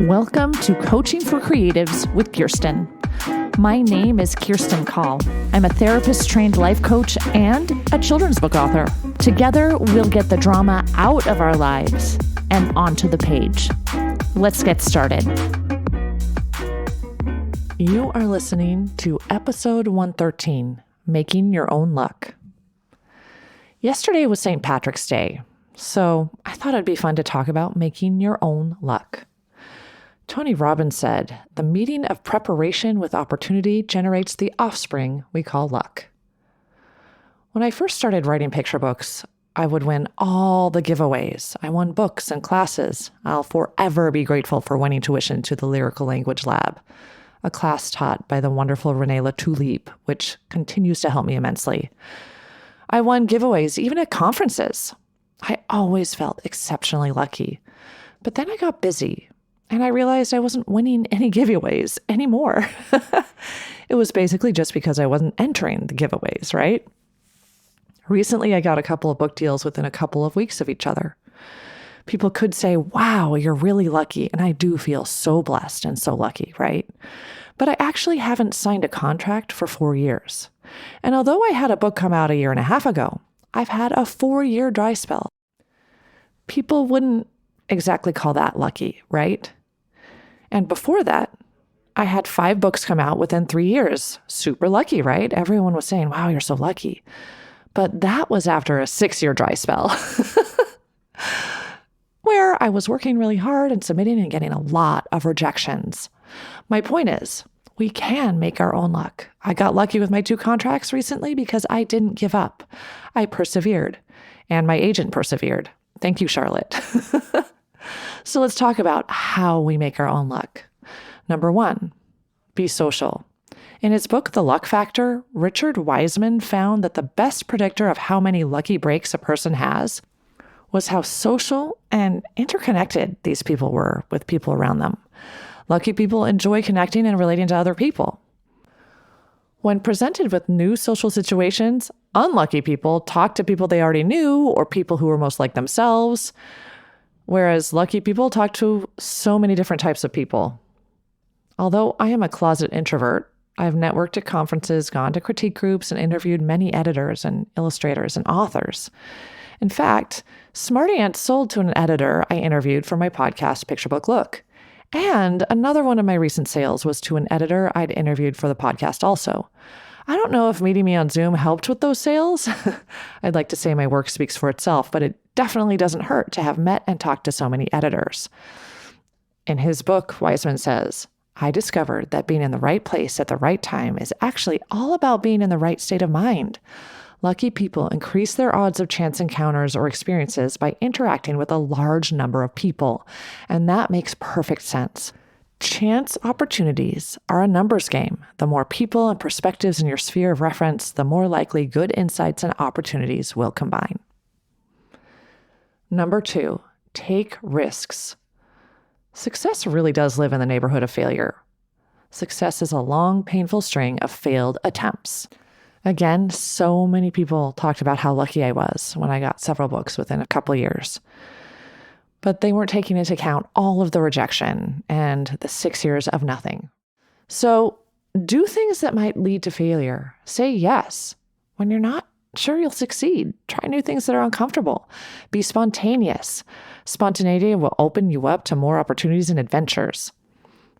Welcome to Coaching for Creatives with Kirsten. My name is Kirsten Call. I'm a therapist-trained life coach and a children's book author. Together, we'll get the drama out of our lives and onto the page. Let's get started. You are listening to Ep.113, Making Your Own Luck. Yesterday was St. Patrick's Day, so I thought it'd be fun to talk about making your own luck. Tony Robbins said, "The meeting of preparation with opportunity generates the offspring we call luck." When I first started writing picture books, I would win all the giveaways. I won books and classes. I'll forever be grateful for winning tuition to the Lyrical Language Lab, a class taught by the wonderful Renee Latulippe, which continues to help me immensely. I won giveaways even at conferences. I always felt exceptionally lucky. But then I got busy, and I realized I wasn't winning any giveaways anymore. It was basically just because I wasn't entering the giveaways, right? Recently, I got a couple of book deals within a couple of weeks of each other. People could say, "Wow, you're really lucky." And I do feel so blessed and so lucky, right? But I actually haven't signed a contract for 4 years. And although I had a book come out a year and a half ago, I've had a 4-year dry spell. People wouldn't exactly call that lucky, right? And before that, I had 5 books come out within 3 years. Super lucky, right? Everyone was saying, "Wow, you're so lucky." But that was after a 6-year dry spell where I was working really hard and submitting and getting a lot of rejections. My point is, we can make our own luck. I got lucky with my 2 contracts recently because I didn't give up. I persevered, and my agent persevered. Thank you, Charlotte. So let's talk about how we make our own luck. Number 1, be social. In his book, The Luck Factor, Richard Wiseman found that the best predictor of how many lucky breaks a person has was how social and interconnected these people were with people around them. Lucky people enjoy connecting and relating to other people. When presented with new social situations, unlucky people talk to people they already knew or people who were most like themselves, whereas lucky people talk to so many different types of people. Although I am a closet introvert, I've networked at conferences, gone to critique groups, and interviewed many editors and illustrators and authors. In fact, Smarty Ant sold to an editor I interviewed for my podcast, Picture Book Look. And another one of my recent sales was to an editor I'd interviewed for the podcast also. I don't know if meeting me on Zoom helped with those sales. I'd like to say my work speaks for itself, but it definitely doesn't hurt to have met and talked to so many editors. In his book, Wiseman says, "I discovered that being in the right place at the right time is actually all about being in the right state of mind. Lucky people increase their odds of chance encounters or experiences by interacting with a large number of people, and that makes perfect sense. Chance opportunities are a numbers game. The more people and perspectives in your sphere of reference, the more likely good insights and opportunities will combine." Number 2, take risks. Success really does live in the neighborhood of failure. Success is a long, painful string of failed attempts. Again, so many people talked about how lucky I was when I got several books within a couple years. But they weren't taking into account all of the rejection and the 6 years of nothing. So do things that might lead to failure. Say yes when you're not sure you'll succeed. Try new things that are uncomfortable. Be spontaneous. Spontaneity will open you up to more opportunities and adventures.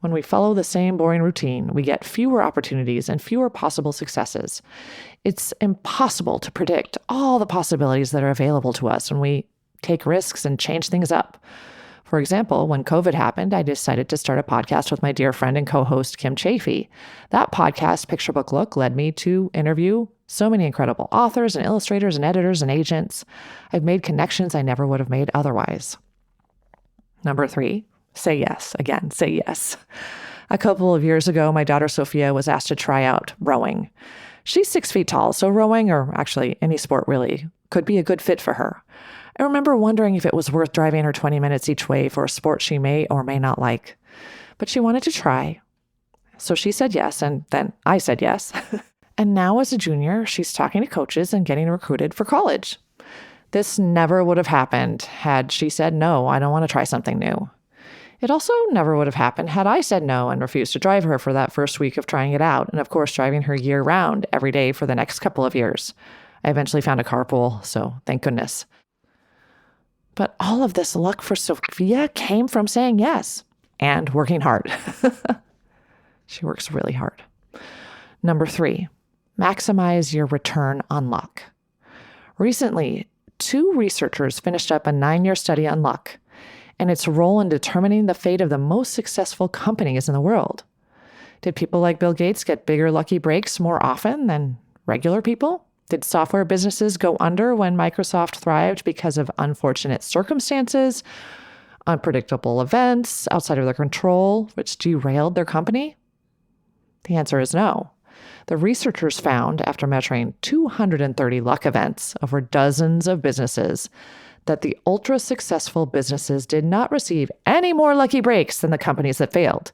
When we follow the same boring routine, we get fewer opportunities and fewer possible successes. It's impossible to predict all the possibilities that are available to us when we take risks and change things up. For example, when COVID happened, I decided to start a podcast with my dear friend and co-host, Kim Chafee. That podcast, Picture Book Look, led me to interview so many incredible authors and illustrators and editors and agents. I've made connections I never would have made otherwise. Number 3, say yes. Again, say yes. A couple of years ago, my daughter Sophia was asked to try out rowing. She's 6 feet tall, so rowing, or actually any sport really, could be a good fit for her. I remember wondering if it was worth driving her 20 minutes each way for a sport she may or may not like. But she wanted to try. So she said yes, and then I said yes. And now as a junior, she's talking to coaches and getting recruited for college. This never would have happened had she said, "No, I don't want to try something new." It also never would have happened had I said no and refused to drive her for that first week of trying it out, and of course driving her year round every day for the next couple of years. I eventually found a carpool, so thank goodness. But all of this luck for Sophia came from saying yes and working hard. She works really hard. Number 3, maximize your return on luck. Recently, 2 researchers finished up a 9-year study on luck and its role in determining the fate of the most successful companies in the world. Did people like Bill Gates get bigger lucky breaks more often than regular people? Did software businesses go under when Microsoft thrived because of unfortunate circumstances, unpredictable events outside of their control, which derailed their company? The answer is no. The researchers found, after measuring 230 luck events over dozens of businesses, that the ultra-successful businesses did not receive any more lucky breaks than the companies that failed.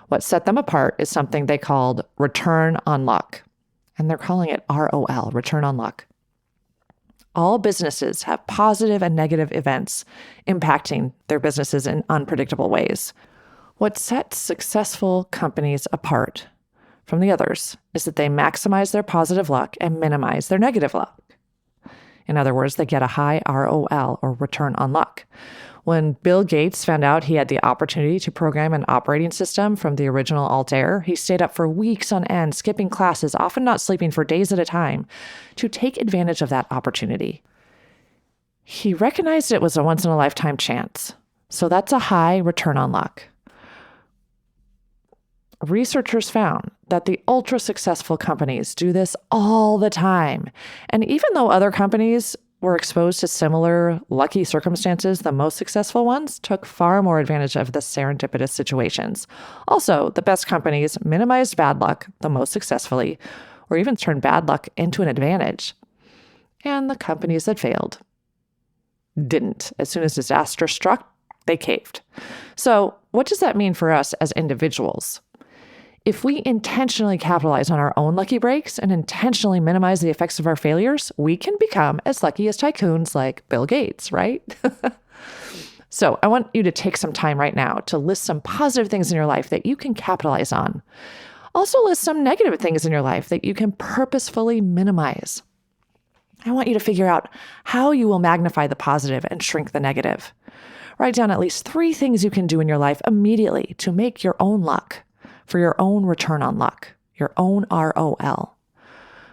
What set them apart is something they called return on luck. And they're calling it ROL, return on luck. All businesses have positive and negative events impacting their businesses in unpredictable ways. What sets successful companies apart from the others is that they maximize their positive luck and minimize their negative luck. In other words, they get a high ROL, or return on luck. When Bill Gates found out he had the opportunity to program an operating system from the original Altair, he stayed up for weeks on end, skipping classes, often not sleeping for days at a time, to take advantage of that opportunity. He recognized it was a once-in-a-lifetime chance, so that's a high return on luck. Researchers found that the ultra-successful companies do this all the time, and even though other companies were exposed to similar lucky circumstances, the most successful ones took far more advantage of the serendipitous situations. Also, the best companies minimized bad luck the most successfully, or even turned bad luck into an advantage. And the companies that failed didn't. As soon as disaster struck, they caved. So, what does that mean for us as individuals? If we intentionally capitalize on our own lucky breaks and intentionally minimize the effects of our failures, we can become as lucky as tycoons like Bill Gates, right? So I want you to take some time right now to list some positive things in your life that you can capitalize on. Also list some negative things in your life that you can purposefully minimize. I want you to figure out how you will magnify the positive and shrink the negative. Write down at least 3 things you can do in your life immediately to make your own luck, for your own return on luck, your own ROL.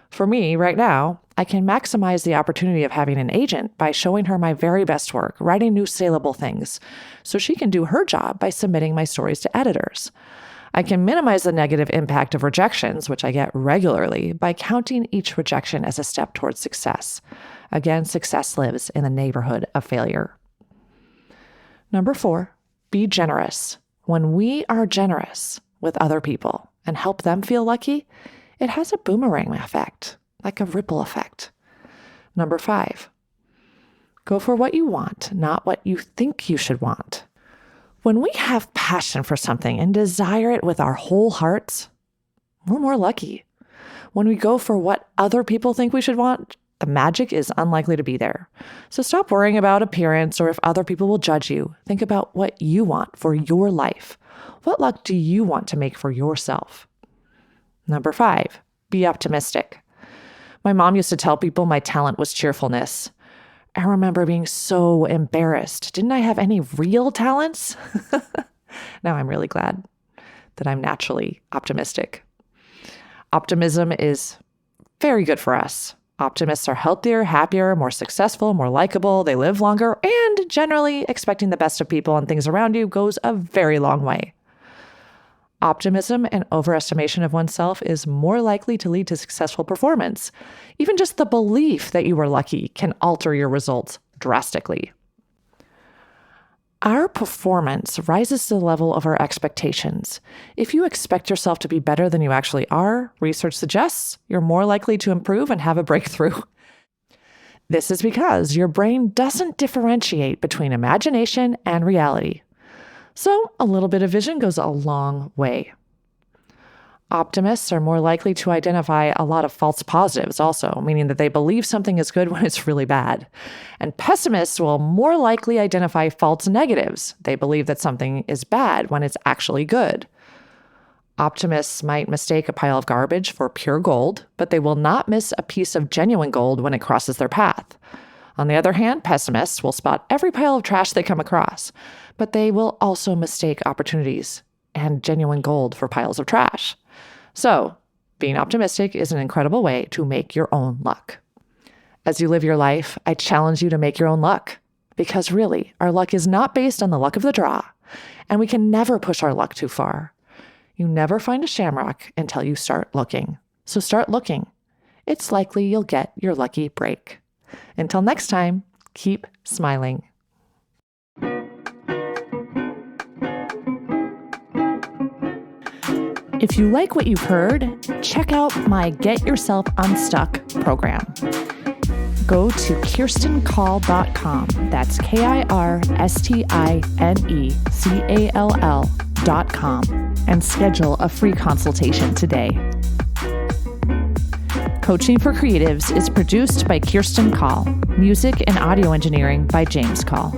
For me, right now, I can maximize the opportunity of having an agent by showing her my very best work, writing new saleable things, so she can do her job by submitting my stories to editors. I can minimize the negative impact of rejections, which I get regularly, by counting each rejection as a step towards success. Again, success lives in the neighborhood of failure. Number 4, be generous. When we are generous with other people and help them feel lucky, it has a boomerang effect, like a ripple effect. Number 5, go for what you want, not what you think you should want. When we have passion for something and desire it with our whole hearts, we're more lucky. When we go for what other people think we should want, the magic is unlikely to be there. So stop worrying about appearance or if other people will judge you. Think about what you want for your life. What luck do you want to make for yourself? Number 5, be optimistic. My mom used to tell people my talent was cheerfulness. I remember being so embarrassed. Didn't I have any real talents? Now I'm really glad that I'm naturally optimistic. Optimism is very good for us. Optimists are healthier, happier, more successful, more likable. They live longer, and generally expecting the best of people and things around you goes a very long way. Optimism and overestimation of oneself is more likely to lead to successful performance. Even just the belief that you were lucky can alter your results drastically. Our performance rises to the level of our expectations. If you expect yourself to be better than you actually are, research suggests you're more likely to improve and have a breakthrough. This is because your brain doesn't differentiate between imagination and reality. So a little bit of vision goes a long way. Optimists are more likely to identify a lot of false positives also, meaning that they believe something is good when it's really bad. And pessimists will more likely identify false negatives. They believe that something is bad when it's actually good. Optimists might mistake a pile of garbage for pure gold, but they will not miss a piece of genuine gold when it crosses their path. On the other hand, pessimists will spot every pile of trash they come across, but they will also mistake opportunities and genuine gold for piles of trash. So, being optimistic is an incredible way to make your own luck. As you live your life, I challenge you to make your own luck. Because really, our luck is not based on the luck of the draw, and we can never push our luck too far. You never find a shamrock until you start looking. So start looking. It's likely you'll get your lucky break. Until next time, keep smiling. If you like what you've heard, check out my Get Yourself Unstuck program. Go to KirstenCall.com. That's KirstineCall.com and schedule a free consultation today. Coaching for Creatives is produced by Kirsten Call. Music and audio engineering by James Call.